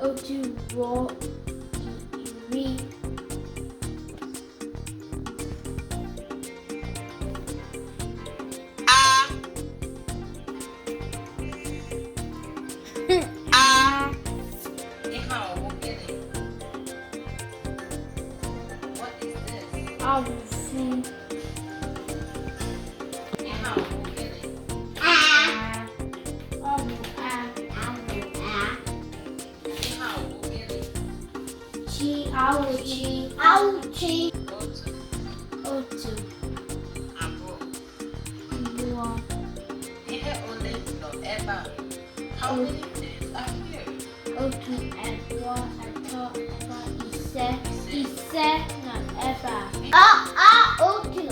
otu ruo iri. Awụfu. Chi. Otu. Abụọ. How many days are here? Otu, abụọ, atọ, anọ, ise. Ise na ebe a. Otu.